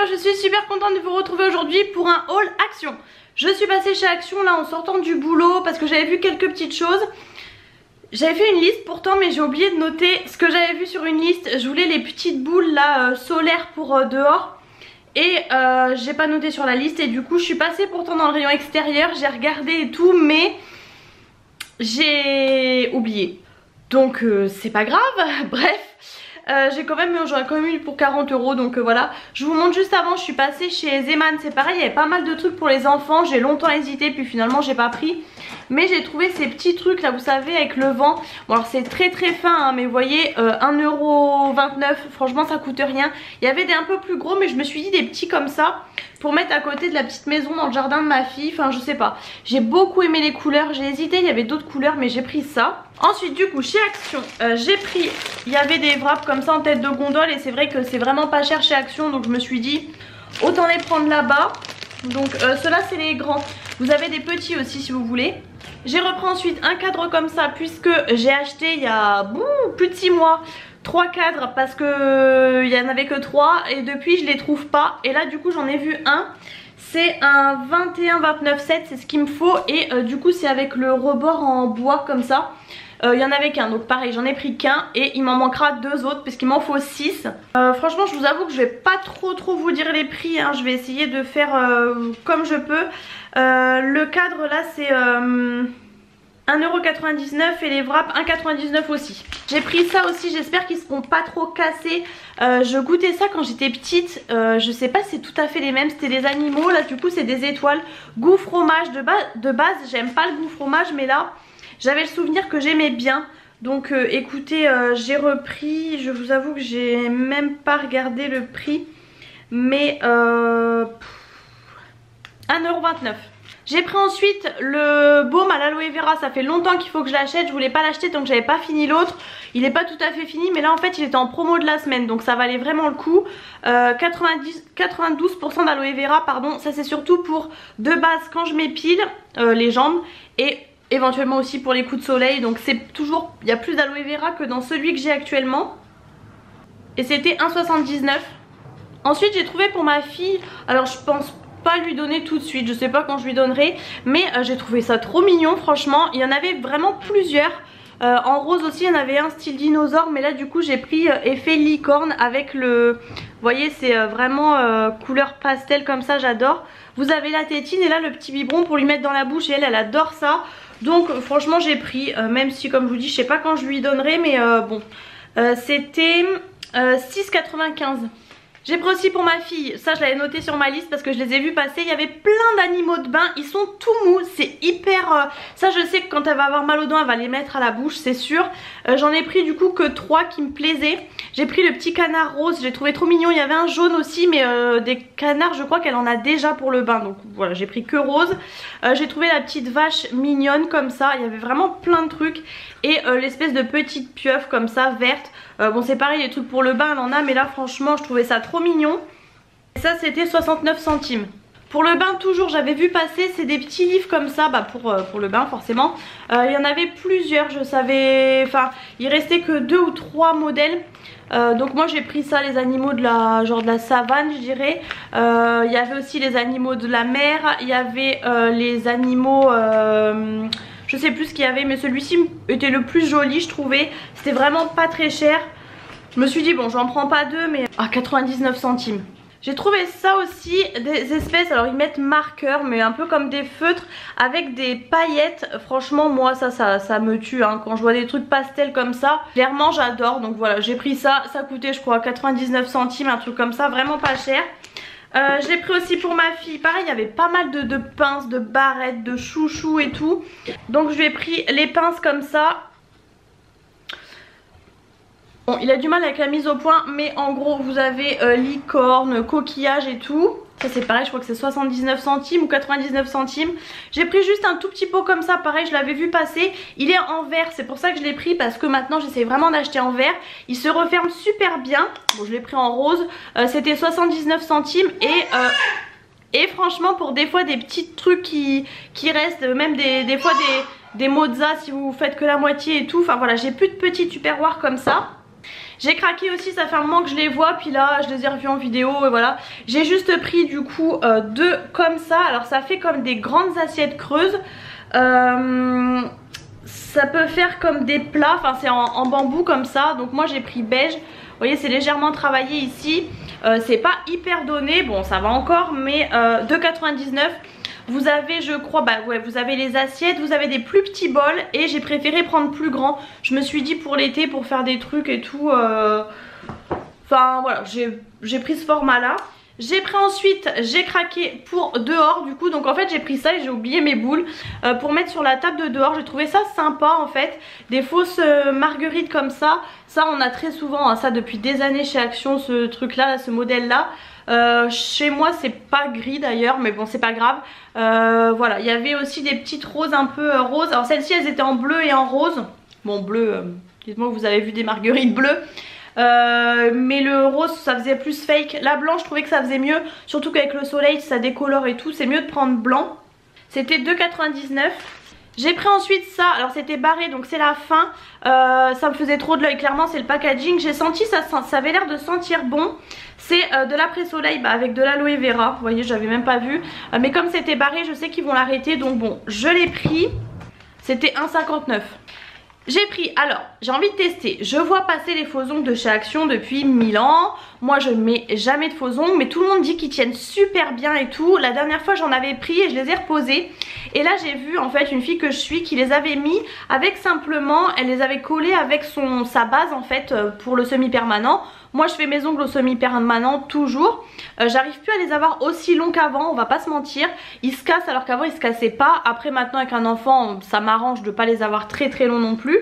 je suis super contente de vous retrouver aujourd'hui pour un haul Action. Je suis passée chez Action là en sortant du boulot parce que j'avais vu quelques petites choses. J'avais fait une liste pourtant mais j'ai oublié de noter ce que j'avais vu sur une liste. Je voulais les petites boules là solaires pour dehors. Et j'ai pas noté sur la liste et du coup je suis passée pourtant dans le rayon extérieur. J'ai regardé et tout mais j'ai oublié. Donc c'est pas grave, bref. J'ai quand même eu pour 40 € donc voilà. Je vous montre juste avant, je suis passée chez Zeman, c'est pareil, il y avait pas mal de trucs pour les enfants. J'ai longtemps hésité puis finalement j'ai pas pris. Mais j'ai trouvé ces petits trucs là, vous savez, avec le vent. Bon alors c'est très fin hein, mais vous voyez 1,29 €, franchement ça coûte rien. Il y avait des un peu plus gros mais je me suis dit des petits comme ça pour mettre à côté de la petite maison dans le jardin de ma fille. Enfin je sais pas, j'ai beaucoup aimé les couleurs, j'ai hésité, il y avait d'autres couleurs mais j'ai pris ça. Ensuite du coup chez Action j'ai pris, il y avait des wraps comme ça en tête de gondole et c'est vrai que c'est vraiment pas cher chez Action donc je me suis dit autant les prendre là-bas. Donc ceux-là c'est les grands, vous avez des petits aussi si vous voulez. J'ai repris ensuite un cadre comme ça puisque j'ai acheté il y a plus de 6 mois 3 cadres parce que il y en avait que 3 et depuis je les trouve pas. Et là du coup j'en ai vu un, c'est un 21-29-7, c'est ce qu'il me faut. Et du coup c'est avec le rebord en bois comme ça. Il y en avait qu'un donc pareil j'en ai pris qu'un et il m'en manquera 2 autres puisqu'il m'en faut 6. Franchement je vous avoue que je vais pas trop vous dire les prix hein. Je vais essayer de faire comme je peux. Le cadre là c'est 1,99 € et les wraps 1,99 € aussi. J'ai pris ça aussi, j'espère qu'ils seront pas trop cassés. Je goûtais ça quand j'étais petite, je sais pas si c'est tout à fait les mêmes, c'était des animaux, là du coup c'est des étoiles. Goût fromage, de base j'aime pas le goût fromage mais là j'avais le souvenir que j'aimais bien. Donc écoutez, j'ai repris, je vous avoue que j'ai même pas regardé le prix. Mais 1,29 €. J'ai pris ensuite le baume à l'aloe vera, ça fait longtemps qu'il faut que je l'achète, je voulais pas l'acheter tant que j'avais pas fini l'autre. Il est pas tout à fait fini mais là en fait il était en promo de la semaine donc ça valait vraiment le coup. 92% d'aloe vera pardon, ça c'est surtout pour de base quand je m'épile les jambes et éventuellement aussi pour les coups de soleil. Donc c'est toujours, il y a plus d'aloe vera que dans celui que j'ai actuellement. Et c'était 1,79 €. Ensuite j'ai trouvé pour ma fille, alors je pense pas lui donner tout de suite, je sais pas quand je lui donnerai, mais j'ai trouvé ça trop mignon franchement. Il y en avait vraiment plusieurs. En rose aussi il y en avait un style dinosaure mais là du coup j'ai pris effet licorne avec le, vous voyez c'est vraiment couleur pastel comme ça, j'adore. Vous avez la tétine et là le petit biberon pour lui mettre dans la bouche et elle adore ça. Donc franchement j'ai pris, même si comme je vous dis je sais pas quand je lui donnerai mais bon c'était 6,95 €. J'ai pris aussi pour ma fille, ça je l'avais noté sur ma liste parce que je les ai vus passer. Il y avait plein d'animaux de bain, ils sont tout mous, c'est hyper... ça je sais que quand elle va avoir mal aux dents elle va les mettre à la bouche c'est sûr. J'en ai pris du coup que 3 qui me plaisaient. J'ai pris le petit canard rose, je l'ai trouvé trop mignon. Il y avait un jaune aussi mais des canards je crois qu'elle en a déjà pour le bain. Donc voilà j'ai pris que rose. J'ai trouvé la petite vache mignonne comme ça, il y avait vraiment plein de trucs. Et l'espèce de petite pieuvre comme ça verte. Bon c'est pareil les trucs pour le bain elle en a mais là franchement je trouvais ça trop mignon. Et ça c'était 69 centimes. Pour le bain toujours j'avais vu passer, c'est des petits livres comme ça pour le bain forcément. Il y en avait plusieurs, je savais, enfin il restait que 2 ou 3 modèles. Donc moi j'ai pris ça, les animaux de la, genre de la savane je dirais. Il y avait aussi les animaux de la mer, il y avait les animaux... je sais plus ce qu'il y avait mais celui-ci était le plus joli je trouvais. C'était vraiment pas très cher. Je me suis dit bon j'en prends pas 2 mais à 99 centimes. J'ai trouvé ça aussi, des espèces, alors ils mettent marqueurs mais un peu comme des feutres avec des paillettes. Franchement moi ça me tue hein. Quand je vois des trucs pastels comme ça, clairement j'adore. Donc voilà j'ai pris ça, ça coûtait je crois 99 centimes, un truc comme ça, vraiment pas cher. J'ai pris aussi pour ma fille, pareil il y avait pas mal de pinces, de barrettes, de chouchous et tout. Donc je lui ai pris les pinces comme ça. Bon il a du mal avec la mise au point mais en gros vous avez licorne, coquillage et tout. Ça c'est pareil, je crois que c'est 79 centimes ou 99 centimes. J'ai pris juste un tout petit pot comme ça, pareil je l'avais vu passer. Il est en verre, c'est pour ça que je l'ai pris parce que maintenant j'essaie vraiment d'acheter en verre. Il se referme super bien. Bon je l'ai pris en rose, c'était 79 centimes et franchement pour des fois des petits trucs qui restent, même des fois des mozza si vous faites que la moitié et tout. Enfin voilà j'ai plus de petits tupperwares comme ça. J'ai craqué aussi, ça fait un moment que je les vois, puis là je les ai revus en vidéo et voilà. J'ai juste pris du coup deux comme ça, alors ça fait comme des grandes assiettes creuses. Ça peut faire comme des plats, enfin c'est en bambou comme ça, donc moi j'ai pris beige. Vous voyez, c'est légèrement travaillé ici, c'est pas hyper donné, bon ça va encore, mais 2,99 €. Vous avez, je crois, bah ouais, vous avez les assiettes, vous avez des plus petits bols et j'ai préféré prendre plus grand. Je me suis dit pour l'été, pour faire des trucs et tout, enfin voilà, j'ai pris ce format là. J'ai pris ensuite, j'ai craqué pour dehors du coup, donc en fait j'ai pris ça et j'ai oublié mes boules pour mettre sur la table de dehors. J'ai trouvé ça sympa en fait, des fausses marguerites comme ça on a très souvent, hein, ça depuis des années chez Action, ce truc là, ce modèle là. Chez moi c'est pas gris d'ailleurs, mais bon c'est pas grave. Voilà, il y avait aussi des petites roses un peu roses, alors celles-ci elles étaient en bleu et en rose. Bon bleu, dites-moi que vous avez vu des marguerites bleues. Mais le rose ça faisait plus fake. La blanche je trouvais que ça faisait mieux, surtout qu'avec le soleil ça décolore et tout, c'est mieux de prendre blanc. C'était 2,99 €. J'ai pris ensuite ça, alors c'était barré donc c'est la fin, ça me faisait trop de l'œil, clairement c'est le packaging. J'ai senti, ça avait l'air de sentir bon. C'est de l'après-soleil avec de l'aloe vera, vous voyez j'avais même pas vu, mais comme c'était barré je sais qu'ils vont l'arrêter, donc bon je l'ai pris. C'était 1,59 €. J'ai pris, alors j'ai envie de tester, je vois passer les faux ongles de chez Action depuis 1000 ans. Moi je ne mets jamais de faux ongles, mais tout le monde dit qu'ils tiennent super bien et tout. La dernière fois j'en avais pris et je les ai reposés. Et là j'ai vu en fait une fille que je suis qui les avait mis avec simplement, elle les avait collés avec sa base en fait pour le semi-permanent. Moi je fais mes ongles au semi-permanent toujours. J'arrive plus à les avoir aussi longs qu'avant, on va pas se mentir. Ils se cassent alors qu'avant ils se cassaient pas. Après maintenant avec un enfant ça m'arrange de pas les avoir très très longs non plus.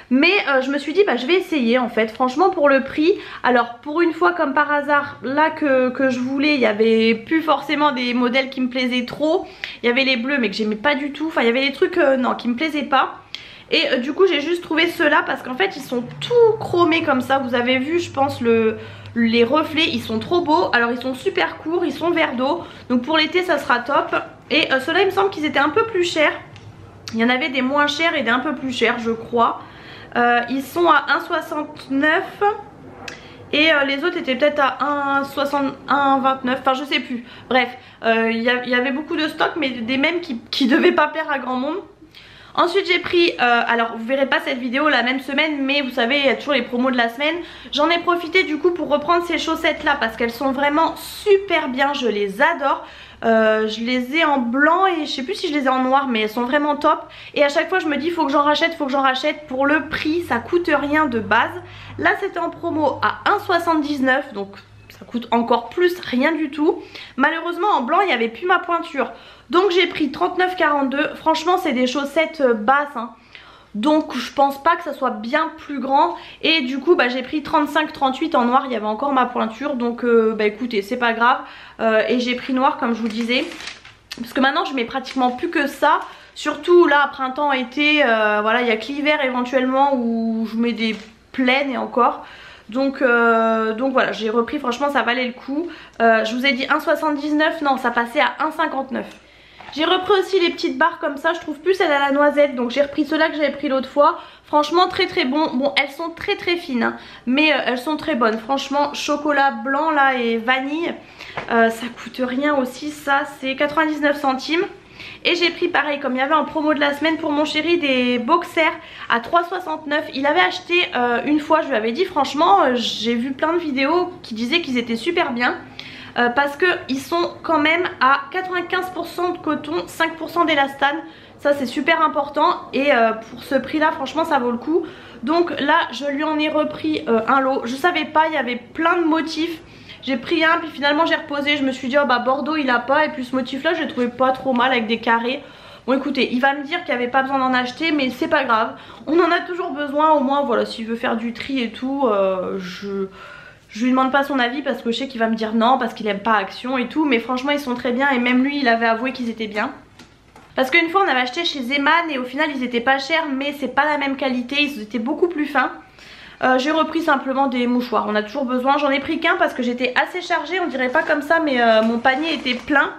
Mais je me suis dit bah je vais essayer en fait, franchement pour le prix. Alors pour une fois comme par hasard, là que je voulais, il y avait plus forcément des modèles qui me plaisaient trop. Il y avait les bleus mais que j'aimais pas du tout, enfin il y avait des trucs non qui me plaisaient pas. Et du coup j'ai juste trouvé ceux-là parce qu'en fait ils sont tout chromés comme ça. Vous avez vu je pense les reflets, ils sont trop beaux. Alors ils sont super courts, ils sont vert d'eau, donc pour l'été ça sera top. Et ceux-là il me semble qu'ils étaient un peu plus chers. Il y en avait des moins chers et des un peu plus chers je crois. Ils sont à 1,69 € et les autres étaient peut-être à 1,29 €, enfin je sais plus. Bref, il y avait beaucoup de stocks mais des mêmes qui devaient pas plaire à grand monde. Ensuite j'ai pris, alors vous verrez pas cette vidéo la même semaine, mais vous savez il y a toujours les promos de la semaine. J'en ai profité du coup pour reprendre ces chaussettes là parce qu'elles sont vraiment super bien, je les adore. Je les ai en blanc et je sais plus si je les ai en noir, mais elles sont vraiment top. Et à chaque fois je me dis faut que j'en rachète, faut que j'en rachète. Pour le prix ça coûte rien de base. Là c'était en promo à 1,79 €, donc ça coûte encore plus, rien du tout. Malheureusement en blanc il n'y avait plus ma pointure, donc j'ai pris 39,42 €. Franchement c'est des chaussettes basses hein. Donc je pense pas que ça soit bien plus grand. Et du coup bah, j'ai pris 35,38 € en noir, il y avait encore ma pointure. Donc bah écoutez c'est pas grave. Et j'ai pris noir comme je vous disais, parce que maintenant je mets pratiquement plus que ça. Surtout là printemps, été, voilà il y a que l'hiver éventuellement où je mets des plaines et encore. Donc voilà j'ai repris, franchement ça valait le coup. Je vous ai dit 1,79 €, non ça passait à 1,59 €. J'ai repris aussi les petites barres comme ça, je trouve plus celle à la noisette, donc j'ai repris ceux-là que j'avais pris l'autre fois. Franchement très très bon, bon elles sont très très fines hein, mais elles sont très bonnes. Franchement chocolat blanc là et vanille, ça coûte rien aussi, ça c'est 99 centimes. Et j'ai pris pareil comme il y avait en promo de la semaine pour mon chéri des boxers à 3,69 €. Il avait acheté une fois, je lui avais dit franchement j'ai vu plein de vidéos qui disaient qu'ils étaient super bien. Parce qu'ils sont quand même à 95% de coton, 5% d'élastane. Ça c'est super important et pour ce prix là franchement ça vaut le coup. Donc là je lui en ai repris un lot. Je savais pas, il y avait plein de motifs. J'ai pris un puis finalement j'ai reposé. Je me suis dit oh bah Bordeaux il a pas, et puis ce motif là je l'ai trouvé pas trop mal avec des carrés. Bon écoutez, il va me dire qu'il n'y avait pas besoin d'en acheter, mais c'est pas grave. On en a toujours besoin, au moins voilà, s'il veut faire du tri et tout, je lui demande pas son avis parce que je sais qu'il va me dire non parce qu'il aime pas Action et tout. Mais franchement ils sont très bien et même lui il avait avoué qu'ils étaient bien. Parce qu'une fois on avait acheté chez Zeman et au final ils étaient pas chers mais c'est pas la même qualité, ils étaient beaucoup plus fins. J'ai repris simplement des mouchoirs, on a toujours besoin. J'en ai pris qu'un parce que j'étais assez chargée, on dirait pas comme ça mais mon panier était plein.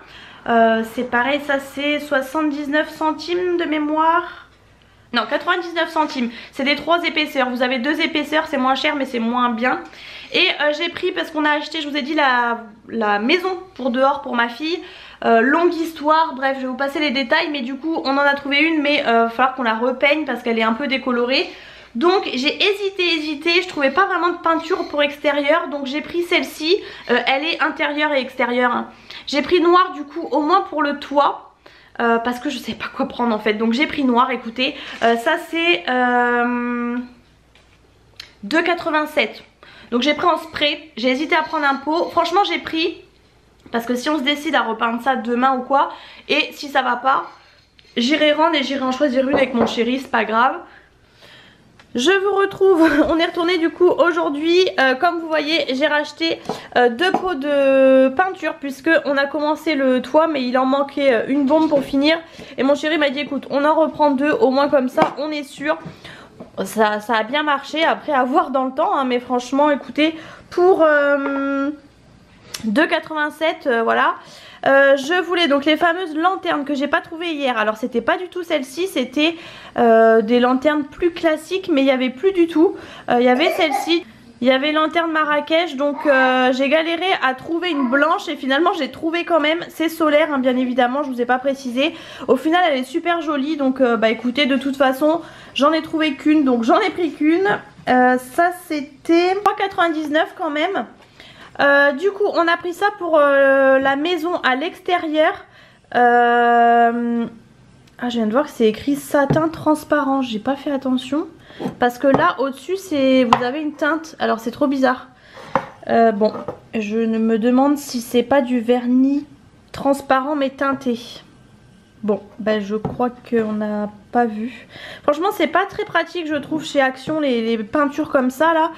C'est pareil, ça c'est 79 centimes de mémoire. Non, 99 centimes. C'est des 3 épaisseurs. Vous avez 2 épaisseurs, c'est moins cher mais c'est moins bien. Et j'ai pris parce qu'on a acheté, je vous ai dit, la maison pour dehors pour ma fille. Longue histoire, bref, je vais vous passer les détails. Mais du coup, on en a trouvé une, mais il va falloir qu'on la repeigne parce qu'elle est un peu décolorée. Donc j'ai hésité, je trouvais pas vraiment de peinture pour extérieur. Donc j'ai pris celle-ci, elle est intérieure et extérieure, hein. J'ai pris noir du coup, au moins pour le toit. Parce que je sais pas quoi prendre en fait. Donc j'ai pris noir, écoutez. Ça c'est 2,87. Donc j'ai pris en spray. J'ai hésité à prendre un pot. Franchement j'ai pris. Parce que si on se décide à repeindre ça demain ou quoi. Et si ça va pas, j'irai rendre et j'irai en choisir une avec mon chéri. C'est pas grave. Je vous retrouve, on est retourné du coup aujourd'hui, comme vous voyez j'ai racheté 2 pots de peinture puisque on a commencé le toit mais il en manquait une bombe pour finir. Et mon chéri m'a dit écoute on en reprend 2 au moins comme ça on est sûr. Ça a bien marché, après à voir dans le temps hein, mais franchement écoutez pour 2,87 voilà. Je voulais donc les fameuses lanternes que j'ai pas trouvées hier. Alors c'était pas du tout celle-ci, c'était des lanternes plus classiques mais il n'y avait plus du tout. Il y avait celle-ci, il y avait lanterne Marrakech. Donc j'ai galéré à trouver une blanche et finalement j'ai trouvé quand même. C'est solaire hein, bien évidemment, je vous ai pas précisé. Au final elle est super jolie. Donc bah écoutez, de toute façon j'en ai trouvé qu'une, donc j'en ai pris qu'une. Ça c'était 3,99 quand même. Du coup on a pris ça pour la maison à l'extérieur. Ah, je viens de voir que c'est écrit satin transparent. J'ai pas fait attention parce que là au dessus c'est, vous avez une teinte. Alors c'est trop bizarre. Bon, je me demande si c'est pas du vernis transparent mais teinté. Bon, bah je crois qu'on n'a pas vu. Franchement c'est pas très pratique je trouve chez Action les peintures comme ça là.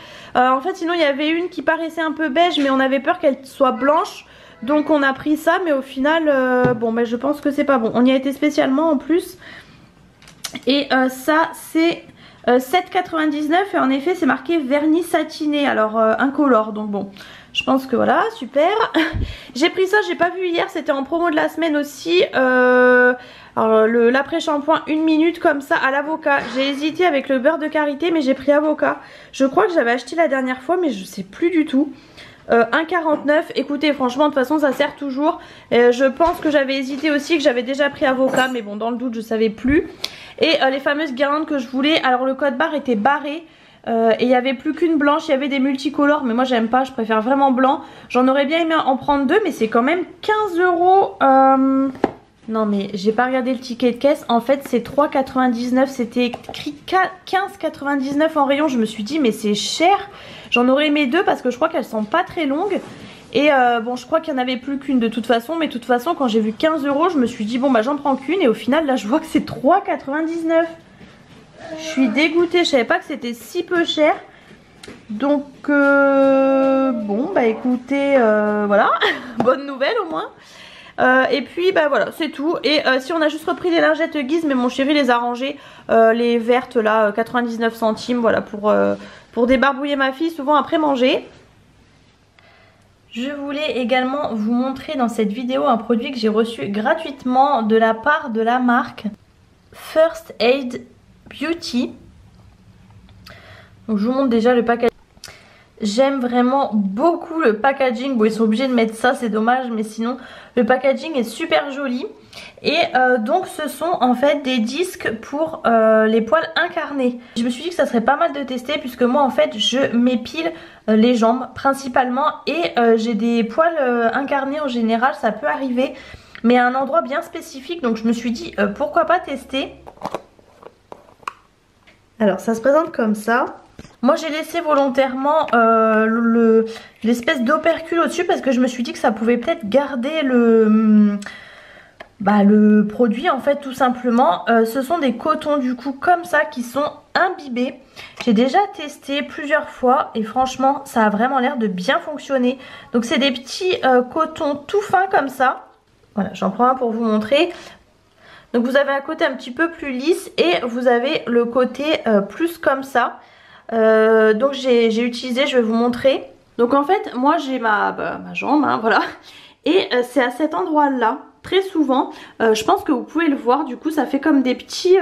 En fait sinon il y avait une qui paraissait un peu beige mais on avait peur qu'elle soit blanche. Donc on a pris ça mais au final bon bah je pense que c'est pas bon. On y a été spécialement en plus. Et ça c'est 7,99 et en effet c'est marqué vernis satiné. Alors incolore donc bon. Je pense que voilà, super. J'ai pris ça, j'ai pas vu hier, c'était en promo de la semaine aussi. L'après-shampoing 1 minute comme ça à l'avocat. J'ai hésité avec le beurre de karité mais j'ai pris avocat. Je crois que j'avais acheté la dernière fois mais je sais plus du tout. 1,49. Écoutez franchement de toute façon ça sert toujours. Je pense que j'avais hésité aussi, que j'avais déjà pris avocat mais bon dans le doute je savais plus. Et les fameuses guirlandes que je voulais. Alors le code barre était barré. Et il n'y avait plus qu'une blanche, il y avait des multicolores mais moi j'aime pas, je préfère vraiment blanc. J'en aurais bien aimé en prendre 2 mais c'est quand même 15 €. Non mais j'ai pas regardé le ticket de caisse, en fait c'est 3,99, c'était écrit 15,99 en rayon. Je me suis dit mais c'est cher. J'en aurais aimé 2 parce que je crois qu'elles sont pas très longues. Et bon je crois qu'il n'y en avait plus qu'une de toute façon. Mais de toute façon quand j'ai vu 15 € je me suis dit bon bah j'en prends qu'une. Et au final là je vois que c'est 3,99. Je suis dégoûtée, je savais pas que c'était si peu cher. Donc bon bah écoutez voilà, bonne nouvelle au moins. Et puis bah voilà c'est tout. Et si on a juste repris des lingettes Guise mais mon chéri les a rangées, les vertes là 99 centimes voilà pour débarbouiller ma fille souvent après manger. Je voulais également vous montrer dans cette vidéo un produit que j'ai reçu gratuitement de la part de la marque First Aid Beauty. Donc je vous montre déjà le packaging. J'aime vraiment beaucoup le packaging. Bon ils sont obligés de mettre ça, c'est dommage, mais sinon le packaging est super joli. Et donc ce sont en fait des disques pour les poils incarnés. Je me suis dit que ça serait pas mal de tester puisque moi en fait je m'épile les jambes principalement. Et j'ai des poils incarnés en général, ça peut arriver, mais à un endroit bien spécifique. Donc je me suis dit pourquoi pas tester. Alors ça se présente comme ça. Moi j'ai laissé volontairement l'espèce d'opercule au-dessus parce que je me suis dit que ça pouvait peut-être garder le produit en fait tout simplement. Ce sont des cotons du coup comme ça qui sont imbibés. J'ai déjà testé plusieurs fois et franchement ça a vraiment l'air de bien fonctionner. Donc c'est des petits cotons tout fins comme ça. Voilà, j'en prends un pour vous montrer. Donc vous avez un côté un petit peu plus lisse et vous avez le côté plus comme ça. Donc j'ai utilisé, je vais vous montrer. Donc en fait moi j'ai ma jambe hein, voilà. Et c'est à cet endroit là très souvent. Je pense que vous pouvez le voir, du coup ça fait comme des petits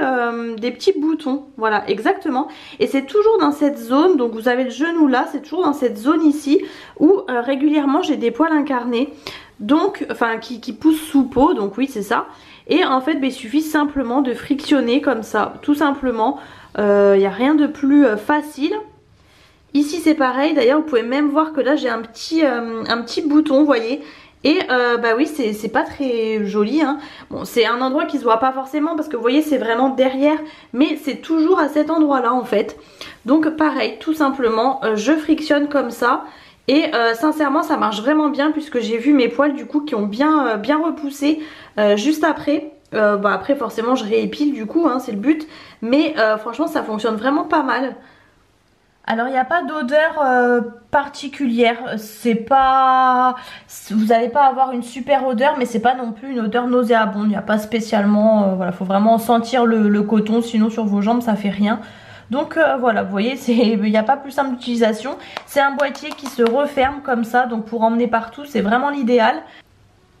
boutons, voilà exactement. Et c'est toujours dans cette zone, donc vous avez le genou là, c'est toujours dans cette zone ici où régulièrement j'ai des poils incarnés, donc enfin qui poussent sous peau, donc oui c'est ça. Et en fait il suffit simplement de frictionner comme ça, tout simplement. Il n'y a rien de plus facile. Ici c'est pareil, d'ailleurs vous pouvez même voir que là j'ai un petit bouton, vous voyez. Et bah oui c'est pas très joli hein. Bon c'est un endroit qui se voit pas forcément parce que vous voyez c'est vraiment derrière, mais c'est toujours à cet endroit là en fait. Donc pareil, tout simplement je frictionne comme ça. Et sincèrement ça marche vraiment bien puisque j'ai vu mes poils du coup qui ont bien repoussé juste après. Bah après forcément je réépile du coup hein, c'est le but. Mais franchement ça fonctionne vraiment pas mal. Alors il n'y a pas d'odeur particulière, c'est pas, vous n'allez pas avoir une super odeur, mais c'est pas non plus une odeur nauséabonde. Il n'y a pas spécialement, voilà, faut vraiment sentir le coton, sinon sur vos jambes ça fait rien. Donc voilà, vous voyez, il n'y a pas plus simple d'utilisation. C'est un boîtier qui se referme comme ça, donc pour emmener partout c'est vraiment l'idéal.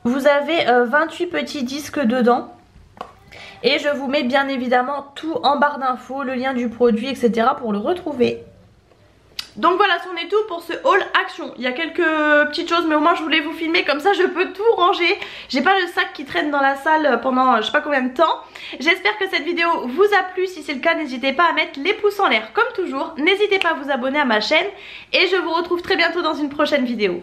Vous avez 28 petits disques dedans. Et je vous mets bien évidemment tout en barre d'infos, le lien du produit, etc. pour le retrouver. Donc voilà, c'en est tout pour ce haul action. Il y a quelques petites choses mais au moins je voulais vous filmer, comme ça je peux tout ranger. J'ai pas le sac qui traîne dans la salle pendant je sais pas combien de temps. J'espère que cette vidéo vous a plu. Si c'est le cas, n'hésitez pas à mettre les pouces en l'air comme toujours. N'hésitez pas à vous abonner à ma chaîne. Et je vous retrouve très bientôt dans une prochaine vidéo.